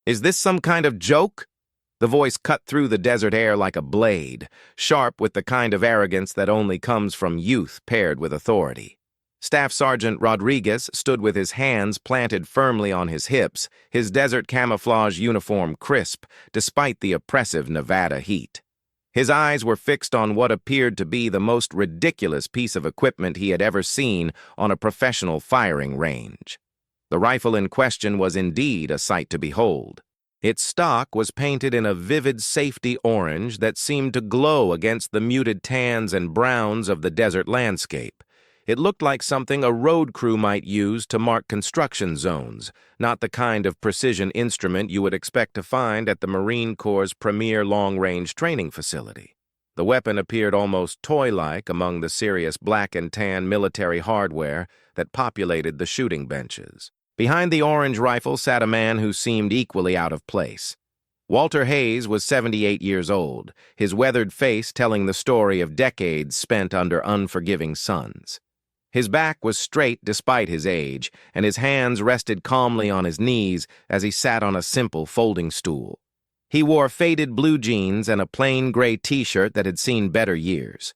Is this some kind of joke? The voice cut through the desert air like a blade, sharp with the kind of arrogance that only comes from youth paired with authority. Staff Sergeant Rodriguez stood with his hands planted firmly on his hips, his desert camouflage uniform crisp, despite the oppressive Nevada heat. His eyes were fixed on what appeared to be the most ridiculous piece of equipment he had ever seen on a professional firing range. The rifle in question was indeed a sight to behold. Its stock was painted in a vivid safety orange that seemed to glow against the muted tans and browns of the desert landscape. It looked like something a road crew might use to mark construction zones, not the kind of precision instrument you would expect to find at the Marine Corps' premier long-range training facility. The weapon appeared almost toy-like among the serious black and tan military hardware that populated the shooting benches. Behind the orange rifle sat a man who seemed equally out of place. Walter Hayes was 78 years old, his weathered face telling the story of decades spent under unforgiving suns. His back was straight despite his age, and his hands rested calmly on his knees as he sat on a simple folding stool. He wore faded blue jeans and a plain gray t-shirt that had seen better years.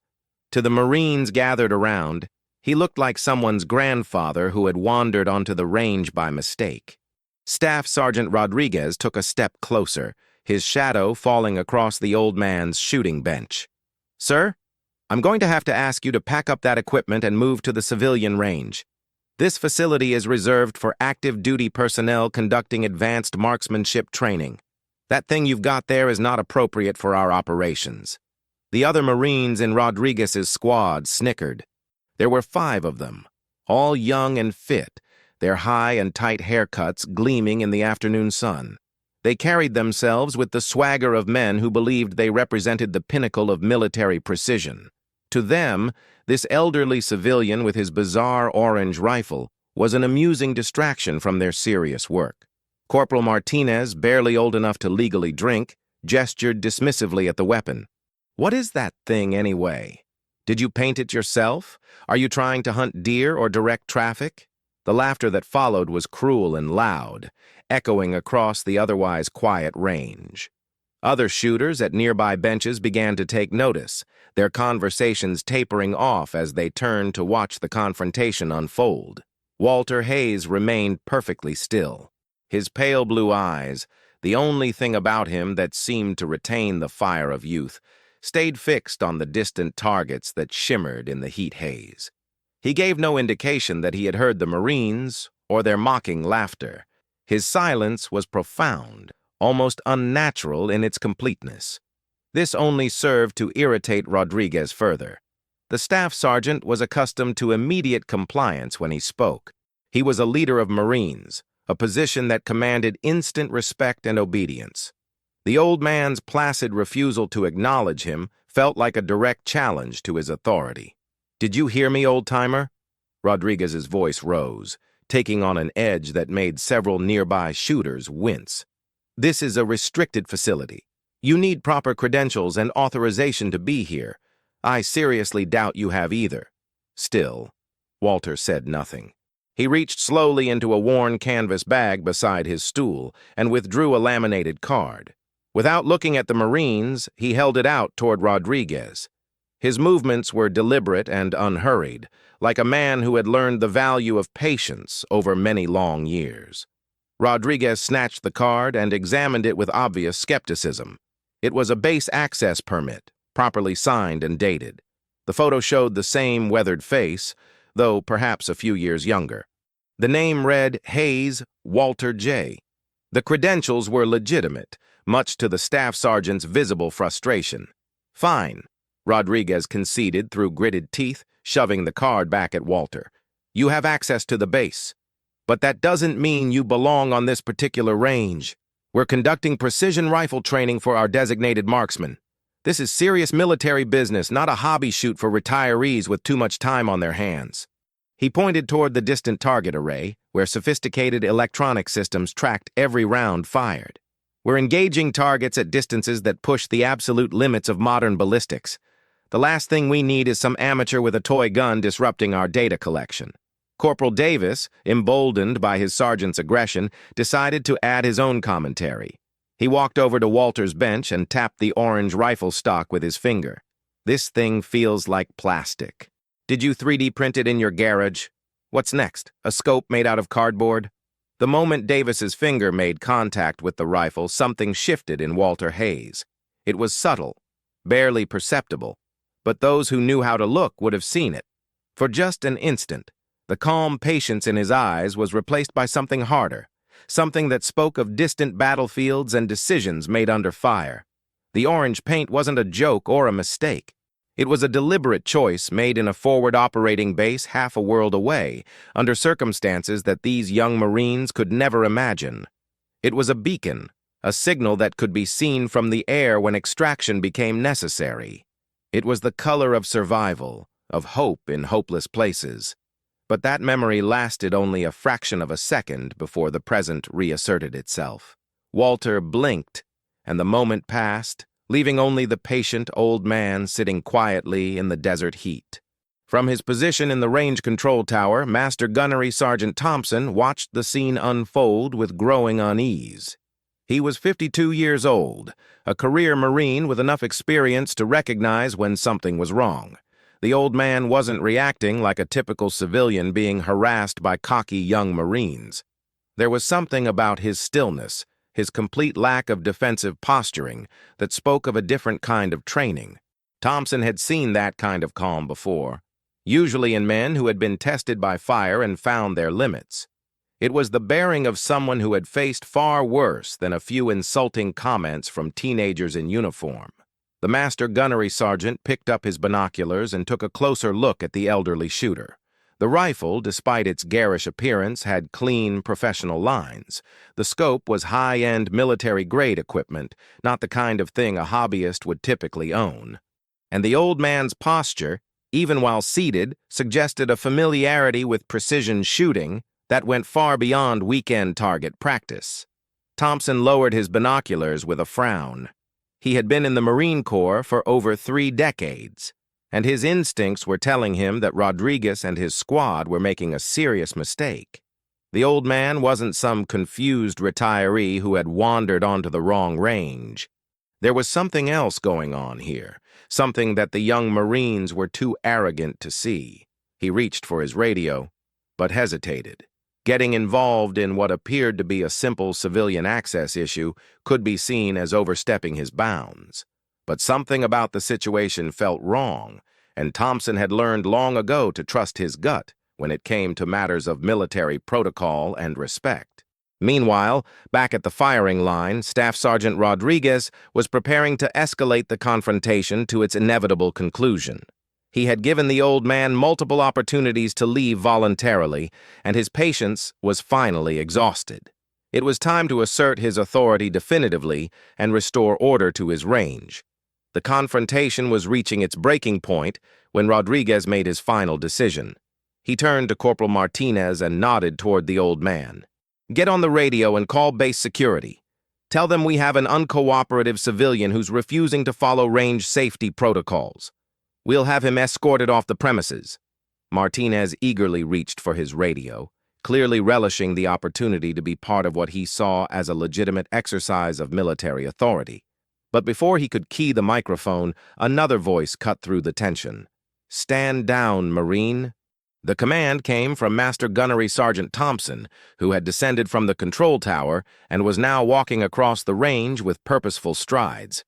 To the Marines gathered around, he looked like someone's grandfather who had wandered onto the range by mistake. Staff Sergeant Rodriguez took a step closer, his shadow falling across the old man's shooting bench. "Sir, I'm going to have to ask you to pack up that equipment and move to the civilian range. This facility is reserved for active duty personnel conducting advanced marksmanship training. That thing you've got there is not appropriate for our operations." The other Marines in Rodriguez's squad snickered. There were 5 of them, all young and fit, their high and tight haircuts gleaming in the afternoon sun. They carried themselves with the swagger of men who believed they represented the pinnacle of military precision. To them, this elderly civilian with his bizarre orange rifle was an amusing distraction from their serious work. Corporal Martinez, barely old enough to legally drink, gestured dismissively at the weapon. "What is that thing, anyway? Did you paint it yourself? Are you trying to hunt deer or direct traffic?" The laughter that followed was cruel and loud, echoing across the otherwise quiet range. Other shooters at nearby benches began to take notice, their conversations tapering off as they turned to watch the confrontation unfold. Walter Hayes remained perfectly still. His pale blue eyes, the only thing about him that seemed to retain the fire of youth, stayed fixed on the distant targets that shimmered in the heat haze. He gave no indication that he had heard the Marines or their mocking laughter. His silence was profound, almost unnatural in its completeness. This only served to irritate Rodriguez further. The staff sergeant was accustomed to immediate compliance when he spoke. He was a leader of Marines, a position that commanded instant respect and obedience. The old man's placid refusal to acknowledge him felt like a direct challenge to his authority. "Did you hear me, old-timer?" Rodriguez's voice rose, taking on an edge that made several nearby shooters wince. "This is a restricted facility. You need proper credentials and authorization to be here. I seriously doubt you have either." Still, Walter said nothing. He reached slowly into a worn canvas bag beside his stool and withdrew a laminated card. Without looking at the Marines, he held it out toward Rodriguez. His movements were deliberate and unhurried, like a man who had learned the value of patience over many long years. Rodriguez snatched the card and examined it with obvious skepticism. It was a base access permit, properly signed and dated. The photo showed the same weathered face, though perhaps a few years younger. The name read Hayes Walter J. The credentials were legitimate, much to the staff sergeant's visible frustration. "Fine," Rodriguez conceded through gritted teeth, shoving the card back at Walter. "You have access to the base. But that doesn't mean you belong on this particular range. We're conducting precision rifle training for our designated marksmen. This is serious military business, not a hobby shoot for retirees with too much time on their hands." He pointed toward the distant target array, where sophisticated electronic systems tracked every round fired. "We're engaging targets at distances that push the absolute limits of modern ballistics. The last thing we need is some amateur with a toy gun disrupting our data collection." Corporal Davis, emboldened by his sergeant's aggression, decided to add his own commentary. He walked over to Walter's bench and tapped the orange rifle stock with his finger. "This thing feels like plastic. Did you 3D print it in your garage? What's next? A scope made out of cardboard?" The moment Davis's finger made contact with the rifle, something shifted in Walter Hayes. It was subtle, barely perceptible, but those who knew how to look would have seen it. For just an instant, the calm patience in his eyes was replaced by something harder, something that spoke of distant battlefields and decisions made under fire. The orange paint wasn't a joke or a mistake. It was a deliberate choice made in a forward operating base half a world away, under circumstances that these young Marines could never imagine. It was a beacon, a signal that could be seen from the air when extraction became necessary. It was the color of survival, of hope in hopeless places. But that memory lasted only a fraction of a second before the present reasserted itself. Walter blinked, and the moment passed, leaving only the patient old man sitting quietly in the desert heat. From his position in the range control tower, Master Gunnery Sergeant Thompson watched the scene unfold with growing unease. He was 52 years old, a career Marine with enough experience to recognize when something was wrong. The old man wasn't reacting like a typical civilian being harassed by cocky young Marines. There was something about his stillness, his complete lack of defensive posturing, that spoke of a different kind of training. Thompson had seen that kind of calm before, usually in men who had been tested by fire and found their limits. It was the bearing of someone who had faced far worse than a few insulting comments from teenagers in uniform. The Master Gunnery Sergeant picked up his binoculars and took a closer look at the elderly shooter. The rifle, despite its garish appearance, had clean, professional lines. The scope was high-end military-grade equipment, not the kind of thing a hobbyist would typically own. And the old man's posture, even while seated, suggested a familiarity with precision shooting that went far beyond weekend target practice. Thompson lowered his binoculars with a frown. He had been in the Marine Corps for over 3 decades, and his instincts were telling him that Rodriguez and his squad were making a serious mistake. The old man wasn't some confused retiree who had wandered onto the wrong range. There was something else going on here, something that the young Marines were too arrogant to see. He reached for his radio, but hesitated. Getting involved in what appeared to be a simple civilian access issue could be seen as overstepping his bounds. But something about the situation felt wrong, and Thompson had learned long ago to trust his gut when it came to matters of military protocol and respect. Meanwhile, back at the firing line, Staff Sergeant Rodriguez was preparing to escalate the confrontation to its inevitable conclusion. He had given the old man multiple opportunities to leave voluntarily, and his patience was finally exhausted. It was time to assert his authority definitively and restore order to his range. The confrontation was reaching its breaking point when Rodriguez made his final decision. He turned to Corporal Martinez and nodded toward the old man. "Get on the radio and call base security. Tell them we have an uncooperative civilian who's refusing to follow range safety protocols. We'll have him escorted off the premises." Martinez eagerly reached for his radio, clearly relishing the opportunity to be part of what he saw as a legitimate exercise of military authority. But before he could key the microphone, another voice cut through the tension. "Stand down, Marine." The command came from Master Gunnery Sergeant Thompson, who had descended from the control tower and was now walking across the range with purposeful strides.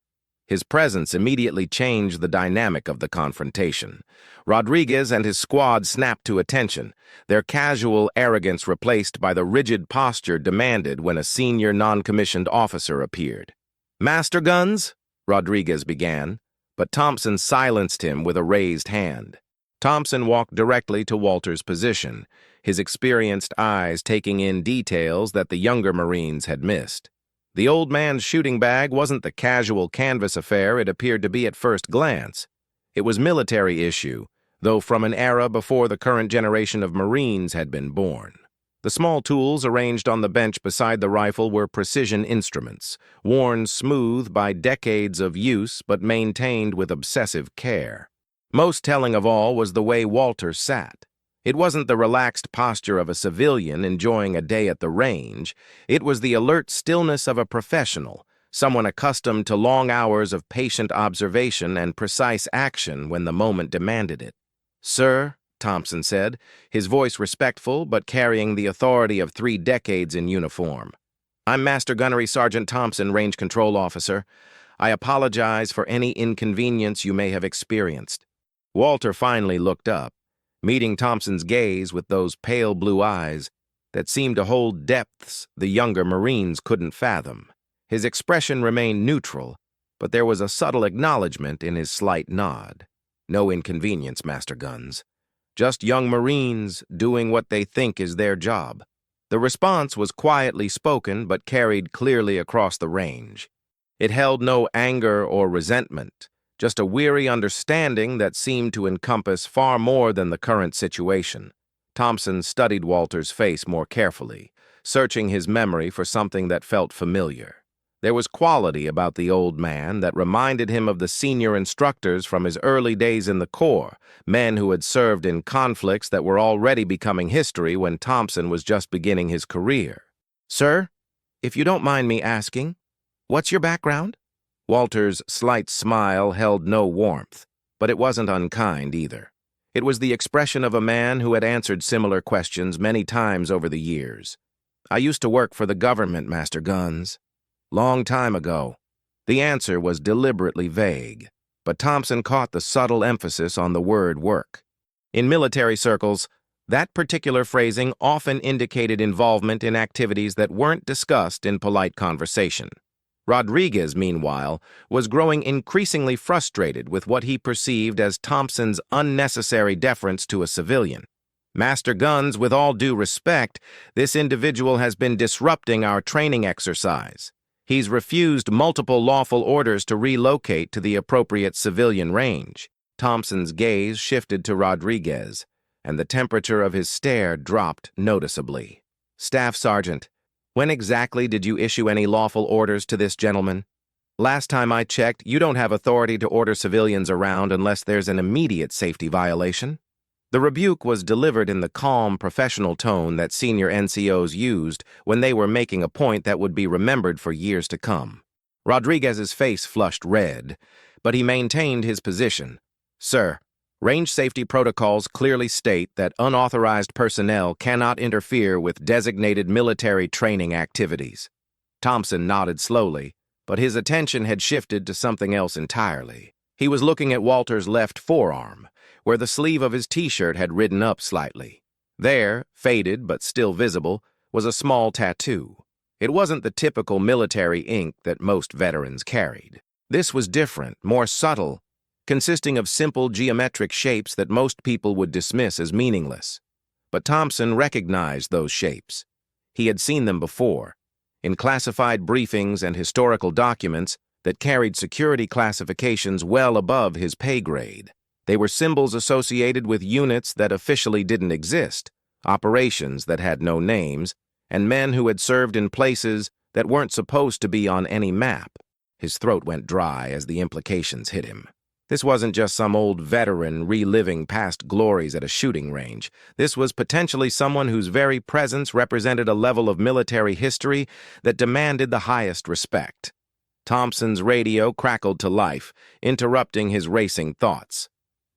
His presence immediately changed the dynamic of the confrontation. Rodriguez and his squad snapped to attention, their casual arrogance replaced by the rigid posture demanded when a senior non-commissioned officer appeared. "Master Guns?" Rodriguez began, but Thompson silenced him with a raised hand. Thompson walked directly to Walter's position, his experienced eyes taking in details that the younger Marines had missed. The old man's shooting bag wasn't the casual canvas affair it appeared to be at first glance. It was military issue, though from an era before the current generation of Marines had been born. The small tools arranged on the bench beside the rifle were precision instruments, worn smooth by decades of use but maintained with obsessive care. Most telling of all was the way Walter sat. It wasn't the relaxed posture of a civilian enjoying a day at the range. It was the alert stillness of a professional, someone accustomed to long hours of patient observation and precise action when the moment demanded it. "Sir," Thompson said, his voice respectful but carrying the authority of 3 decades in uniform. "I'm Master Gunnery Sergeant Thompson, Range Control Officer. I apologize for any inconvenience you may have experienced." Walter finally looked up, meeting Thompson's gaze with those pale blue eyes that seemed to hold depths the younger Marines couldn't fathom. His expression remained neutral, but there was a subtle acknowledgement in his slight nod. "No inconvenience, Master Guns. Just young Marines doing what they think is their job." The response was quietly spoken but carried clearly across the range. It held no anger or resentment, just a weary understanding that seemed to encompass far more than the current situation. Thompson studied Walter's face more carefully, searching his memory for something that felt familiar. There was quality about the old man that reminded him of the senior instructors from his early days in the Corps, men who had served in conflicts that were already becoming history when Thompson was just beginning his career. "Sir, if you don't mind me asking, what's your background?" Walter's slight smile held no warmth, but it wasn't unkind either. It was the expression of a man who had answered similar questions many times over the years. "I used to work for the government, Master Guns. Long time ago." The answer was deliberately vague, but Thompson caught the subtle emphasis on the word work. In military circles, that particular phrasing often indicated involvement in activities that weren't discussed in polite conversation. Rodriguez, meanwhile, was growing increasingly frustrated with what he perceived as Thompson's unnecessary deference to a civilian. "Master Guns, with all due respect, this individual has been disrupting our training exercise. He's refused multiple lawful orders to relocate to the appropriate civilian range." Thompson's gaze shifted to Rodriguez, and the temperature of his stare dropped noticeably. "Staff Sergeant, when exactly did you issue any lawful orders to this gentleman? Last time I checked, you don't have authority to order civilians around unless there's an immediate safety violation." The rebuke was delivered in the calm, professional tone that senior NCOs used when they were making a point that would be remembered for years to come. Rodriguez's face flushed red, but he maintained his position. "Sir, range safety protocols clearly state that unauthorized personnel cannot interfere with designated military training activities." Thompson nodded slowly, but his attention had shifted to something else entirely. He was looking at Walter's left forearm, where the sleeve of his t-shirt had ridden up slightly. There, faded but still visible, was a small tattoo. It wasn't the typical military ink that most veterans carried. This was different, more subtle, consisting of simple geometric shapes that most people would dismiss as meaningless. But Thompson recognized those shapes. He had seen them before, in classified briefings and historical documents that carried security classifications well above his pay grade. They were symbols associated with units that officially didn't exist, operations that had no names, and men who had served in places that weren't supposed to be on any map. His throat went dry as the implications hit him. This wasn't just some old veteran reliving past glories at a shooting range. This was potentially someone whose very presence represented a level of military history that demanded the highest respect. Thompson's radio crackled to life, interrupting his racing thoughts.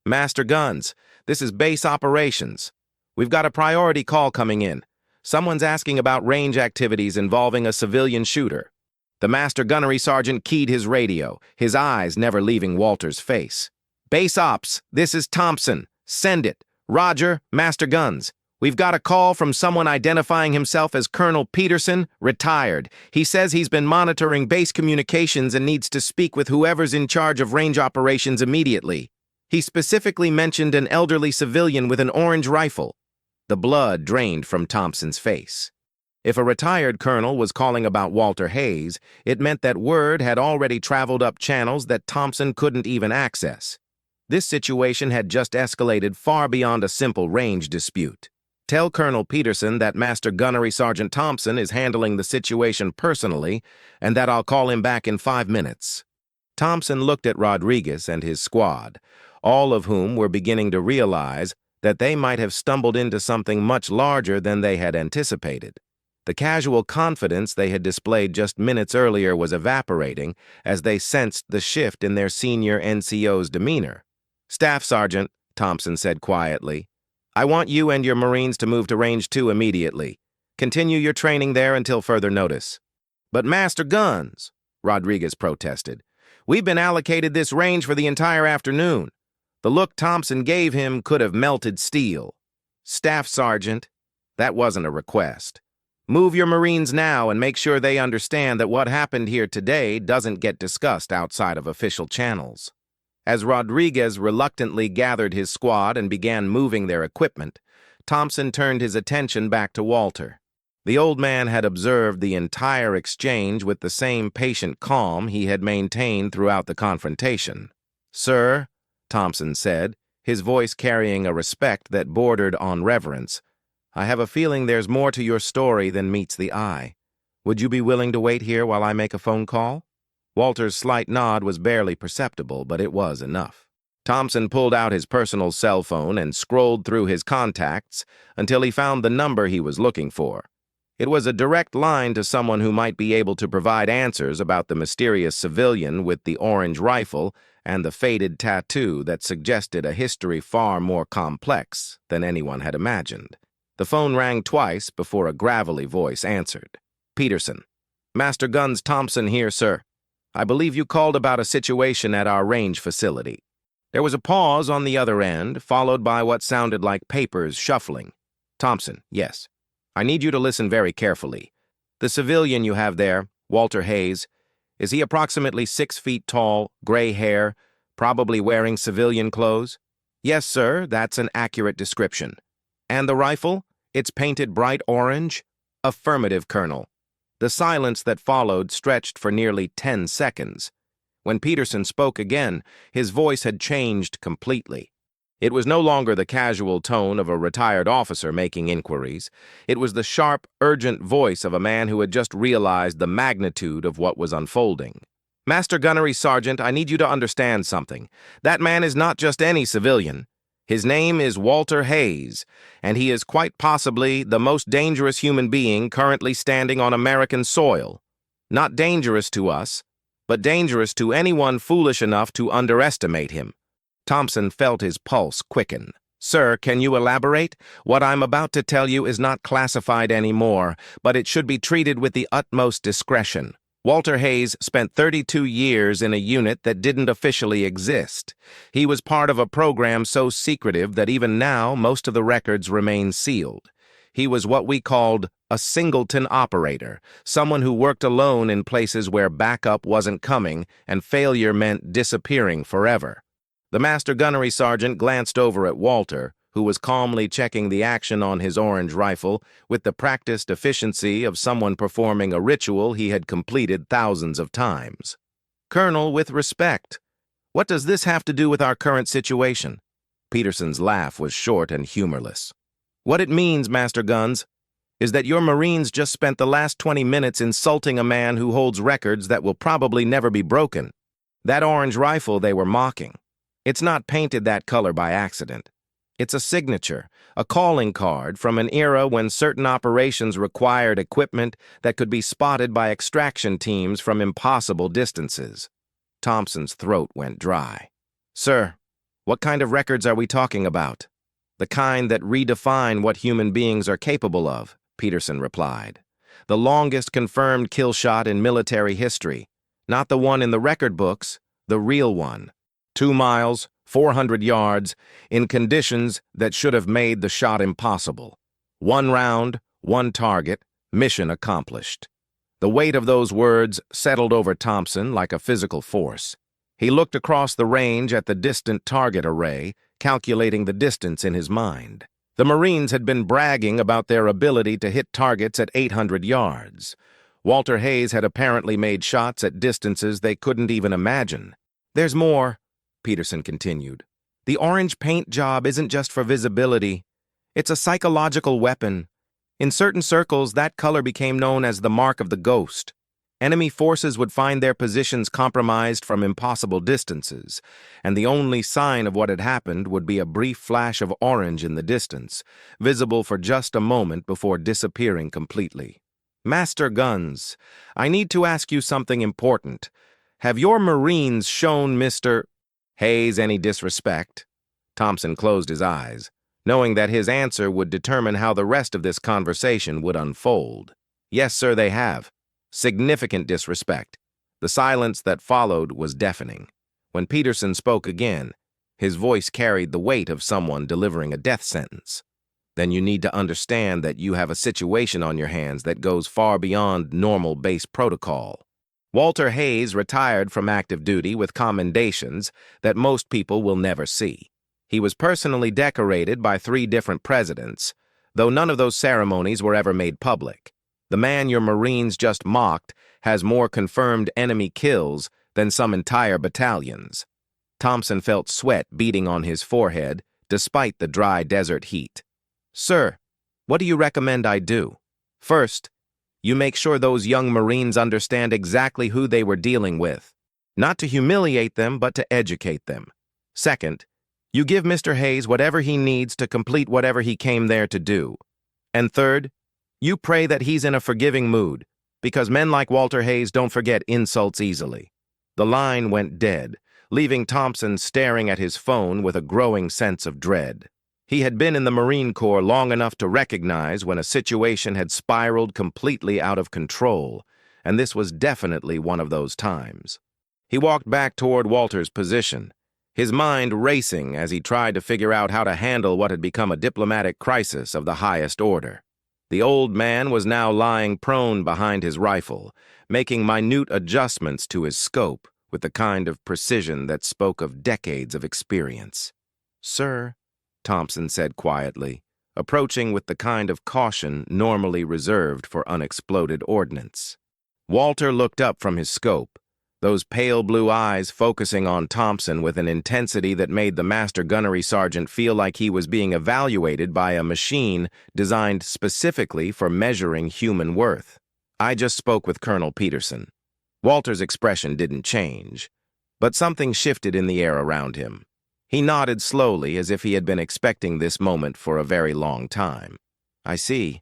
"Master Guns, this is base operations. We've got a priority call coming in. Someone's asking about range activities involving a civilian shooter." The Master Gunnery Sergeant keyed his radio, his eyes never leaving Walter's face. "Base Ops, this is Thompson. Send it. Roger, Master Guns. We've got a call from someone identifying himself as Colonel Peterson, retired. He says he's been monitoring base communications and needs to speak with whoever's in charge of range operations immediately. He specifically mentioned an elderly civilian with an orange rifle." The blood drained from Thompson's face. If a retired colonel was calling about Walter Hayes, it meant that word had already traveled up channels that Thompson couldn't even access. This situation had just escalated far beyond a simple range dispute. "Tell Colonel Peterson that Master Gunnery Sergeant Thompson is handling the situation personally and that I'll call him back in 5 minutes." Thompson looked at Rodriguez and his squad, all of whom were beginning to realize that they might have stumbled into something much larger than they had anticipated. The casual confidence they had displayed just minutes earlier was evaporating as they sensed the shift in their senior NCO's demeanor. "Staff Sergeant," Thompson said quietly, "I want you and your Marines to move to Range 2 immediately. Continue your training there until further notice." "But Master Guns," Rodriguez protested, "we've been allocated this range for the entire afternoon." The look Thompson gave him could have melted steel. "Staff Sergeant, that wasn't a request. Move your Marines now and make sure they understand that what happened here today doesn't get discussed outside of official channels." As Rodriguez reluctantly gathered his squad and began moving their equipment, Thompson turned his attention back to Walter. The old man had observed the entire exchange with the same patient calm he had maintained throughout the confrontation. "Sir," Thompson said, his voice carrying a respect that bordered on reverence, "I have a feeling there's more to your story than meets the eye. Would you be willing to wait here while I make a phone call?" Walter's slight nod was barely perceptible, but it was enough. Thompson pulled out his personal cell phone and scrolled through his contacts until he found the number he was looking for. It was a direct line to someone who might be able to provide answers about the mysterious civilian with the orange rifle and the faded tattoo that suggested a history far more complex than anyone had imagined. The phone rang twice before a gravelly voice answered. "Peterson. Master Guns Thompson here, sir. I believe you called about a situation at our range facility." There was a pause on the other end, followed by what sounded like papers shuffling. "Thompson, yes. I need you to listen very carefully. The civilian you have there, Walter Hayes, is he approximately 6 feet tall, gray hair, probably wearing civilian clothes?" "Yes, sir, that's an accurate description." "And the rifle? It's painted bright orange?" "Affirmative, Colonel." The silence that followed stretched for nearly 10 seconds. When Peterson spoke again, his voice had changed completely. It was no longer the casual tone of a retired officer making inquiries. It was the sharp, urgent voice of a man who had just realized the magnitude of what was unfolding. "Master Gunnery Sergeant, I need you to understand something. That man is not just any civilian. His name is Walter Hayes, and he is quite possibly the most dangerous human being currently standing on American soil. Not dangerous to us, but dangerous to anyone foolish enough to underestimate him." Thompson felt his pulse quicken. "Sir, can you elaborate? What I'm about to tell you is not classified anymore, but it should be treated with the utmost discretion. Walter Hayes spent 32 years in a unit that didn't officially exist. He was part of a program so secretive that even now most of the records remain sealed. He was what we called a singleton operator, someone who worked alone in places where backup wasn't coming and failure meant disappearing forever." The Master Gunnery Sergeant glanced over at Walter, who was calmly checking the action on his orange rifle with the practiced efficiency of someone performing a ritual he had completed thousands of times. "Colonel, with respect, what does this have to do with our current situation?" Peterson's laugh was short and humorless. "What it means, Master Guns, is that your Marines just spent the last 20 minutes insulting a man who holds records that will probably never be broken. That orange rifle they were mocking. It's not painted that color by accident. It's a signature, a calling card from an era when certain operations required equipment that could be spotted by extraction teams from impossible distances." Thompson's throat went dry. "Sir, what kind of records are we talking about?" "The kind that redefine what human beings are capable of," Peterson replied. "The longest confirmed kill shot in military history. Not the one in the record books, the real one. 2 miles, 400 yards, in conditions that should have made the shot impossible. 1 round, 1 target, mission accomplished." The weight of those words settled over Thompson like a physical force. He looked across the range at the distant target array, calculating the distance in his mind. The Marines had been bragging about their ability to hit targets at 800 yards. Walter Hayes had apparently made shots at distances they couldn't even imagine. "There's more," Peterson continued. "The orange paint job isn't just for visibility. It's a psychological weapon. In certain circles, that color became known as the mark of the ghost. Enemy forces would find their positions compromised from impossible distances, and the only sign of what had happened would be a brief flash of orange in the distance, visible for just a moment before disappearing completely. Master Guns, I need to ask you something important. Have your Marines shown Mr. Hayes any disrespect? Thompson closed his eyes, knowing that his answer would determine how the rest of this conversation would unfold. Yes, sir, they have. Significant disrespect. The silence that followed was deafening. When Peterson spoke again, his voice carried the weight of someone delivering a death sentence. Then you need to understand that you have a situation on your hands that goes far beyond normal base protocol. Walter Hayes retired from active duty with commendations that most people will never see. He was personally decorated by 3 different presidents, though none of those ceremonies were ever made public. The man your Marines just mocked has more confirmed enemy kills than some entire battalions. Thompson felt sweat beading on his forehead, despite the dry desert heat. Sir, what do you recommend I do? First, you make sure those young Marines understand exactly who they were dealing with. Not to humiliate them, but to educate them. Second, you give Mr. Hayes whatever he needs to complete whatever he came there to do. And third, you pray that he's in a forgiving mood, because men like Walter Hayes don't forget insults easily. The line went dead, leaving Thompson staring at his phone with a growing sense of dread. He had been in the Marine Corps long enough to recognize when a situation had spiraled completely out of control, and this was definitely one of those times. He walked back toward Walter's position, his mind racing as he tried to figure out how to handle what had become a diplomatic crisis of the highest order. The old man was now lying prone behind his rifle, making minute adjustments to his scope with the kind of precision that spoke of decades of experience. Sir, Thompson said quietly, approaching with the kind of caution normally reserved for unexploded ordnance. Walter looked up from his scope, those pale blue eyes focusing on Thompson with an intensity that made the master gunnery sergeant feel like he was being evaluated by a machine designed specifically for measuring human worth. I just spoke with Colonel Peterson. Walter's expression didn't change, but something shifted in the air around him. He nodded slowly as if he had been expecting this moment for a very long time. I see,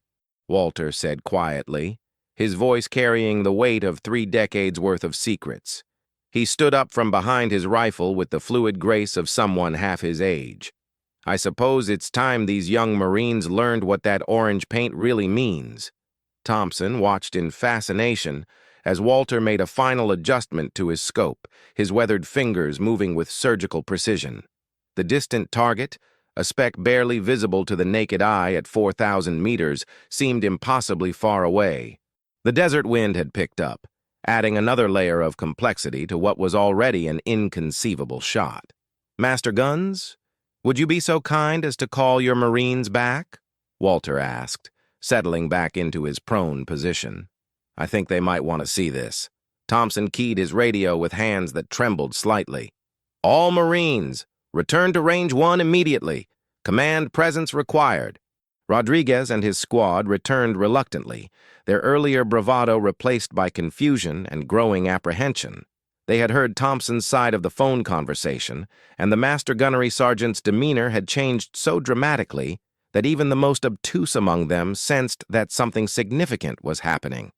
Walter said quietly, his voice carrying the weight of 3 decades worth of secrets. He stood up from behind his rifle with the fluid grace of someone half his age. I suppose it's time these young Marines learned what that orange paint really means. Thompson watched in fascination as Walter made a final adjustment to his scope, his weathered fingers moving with surgical precision. The distant target, a speck barely visible to the naked eye at 4,000 meters, seemed impossibly far away. The desert wind had picked up, adding another layer of complexity to what was already an inconceivable shot. Master Guns, would you be so kind as to call your Marines back? Walter asked, settling back into his prone position. I think they might want to see this. Thompson keyed his radio with hands that trembled slightly. All Marines, return to Range 1 immediately. Command presence required. Rodriguez and his squad returned reluctantly, their earlier bravado replaced by confusion and growing apprehension. They had heard Thompson's side of the phone conversation, and the master gunnery sergeant's demeanor had changed so dramatically that even the most obtuse among them sensed that something significant was happening.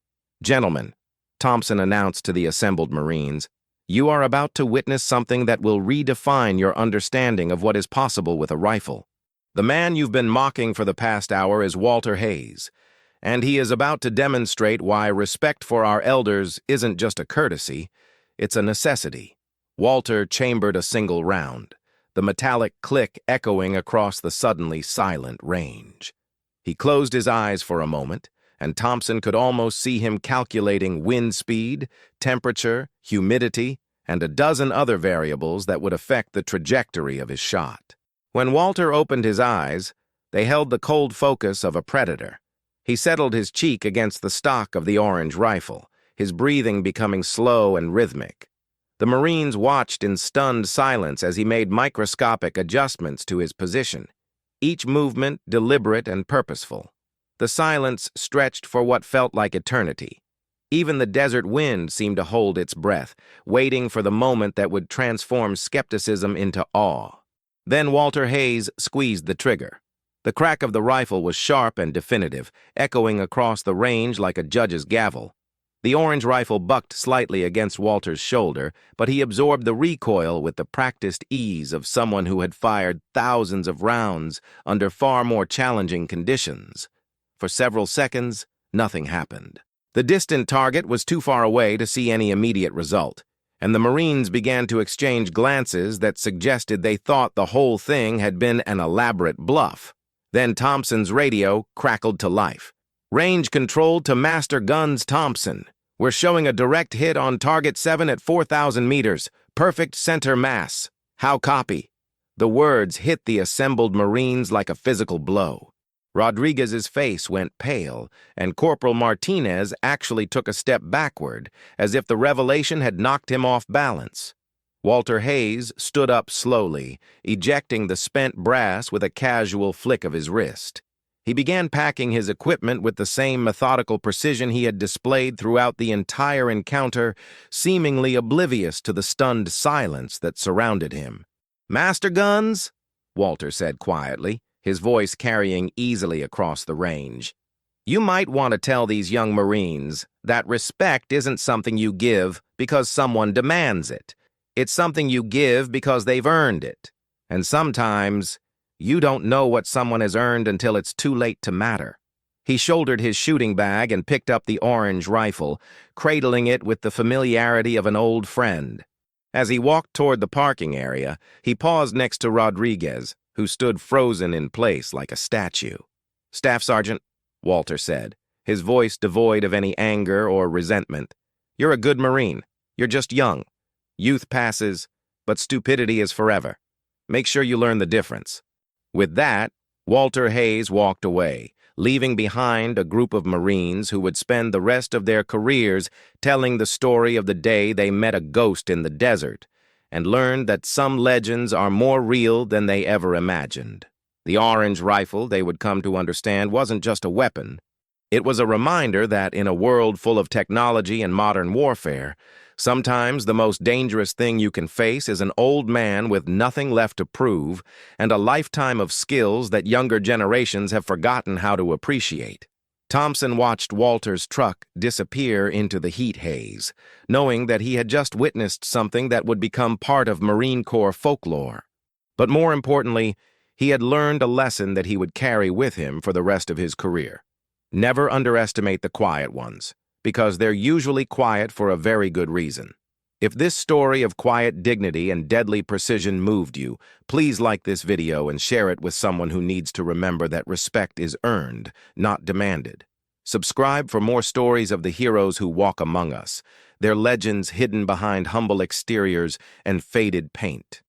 Gentlemen, Thompson announced to the assembled Marines, you are about to witness something that will redefine your understanding of what is possible with a rifle. The man you've been mocking for the past hour is Walter Hayes, and he is about to demonstrate why respect for our elders isn't just a courtesy, it's a necessity. Walter chambered a single round, the metallic click echoing across the suddenly silent range. He closed his eyes for a moment, and Thompson could almost see him calculating wind speed, temperature, humidity, and a dozen other variables that would affect the trajectory of his shot. When Walter opened his eyes, they held the cold focus of a predator. He settled his cheek against the stock of the orange rifle, his breathing becoming slow and rhythmic. The Marines watched in stunned silence as he made microscopic adjustments to his position, each movement deliberate and purposeful. The silence stretched for what felt like eternity. Even the desert wind seemed to hold its breath, waiting for the moment that would transform skepticism into awe. Then Walter Hayes squeezed the trigger. The crack of the rifle was sharp and definitive, echoing across the range like a judge's gavel. The orange rifle bucked slightly against Walter's shoulder, but he absorbed the recoil with the practiced ease of someone who had fired thousands of rounds under far more challenging conditions. For several seconds, nothing happened. The distant target was too far away to see any immediate result, and the Marines began to exchange glances that suggested they thought the whole thing had been an elaborate bluff. Then Thompson's radio crackled to life. "Range controlled to Master Guns Thompson. We're showing a direct hit on target 7 at 4,000 meters. Perfect center mass. How copy?" The words hit the assembled Marines like a physical blow. Rodriguez's face went pale, and Corporal Martinez actually took a step backward, as if the revelation had knocked him off balance. Walter Hayes stood up slowly, ejecting the spent brass with a casual flick of his wrist. He began packing his equipment with the same methodical precision he had displayed throughout the entire encounter, seemingly oblivious to the stunned silence that surrounded him. "Master Guns," Walter said quietly, his voice carrying easily across the range, "you might want to tell these young Marines that respect isn't something you give because someone demands it. It's something you give because they've earned it. And sometimes you don't know what someone has earned until it's too late to matter." He shouldered his shooting bag and picked up the orange rifle, cradling it with the familiarity of an old friend. As he walked toward the parking area, he paused next to Rodriguez, who stood frozen in place like a statue. "Staff Sergeant," Walter said, his voice devoid of any anger or resentment, "you're a good Marine. You're just young. Youth passes, but stupidity is forever. Make sure you learn the difference." With that, Walter Hayes walked away, leaving behind a group of Marines who would spend the rest of their careers telling the story of the day they met a ghost in the desert and learned that some legends are more real than they ever imagined. The orange rifle, they would come to understand, wasn't just a weapon. It was a reminder that in a world full of technology and modern warfare, sometimes the most dangerous thing you can face is an old man with nothing left to prove and a lifetime of skills that younger generations have forgotten how to appreciate. Thompson watched Walter's truck disappear into the heat haze, knowing that he had just witnessed something that would become part of Marine Corps folklore. But more importantly, he had learned a lesson that he would carry with him for the rest of his career. Never underestimate the quiet ones, because they're usually quiet for a very good reason. If this story of quiet dignity and deadly precision moved you, please like this video and share it with someone who needs to remember that respect is earned, not demanded. Subscribe for more stories of the heroes who walk among us, their legends hidden behind humble exteriors and faded paint.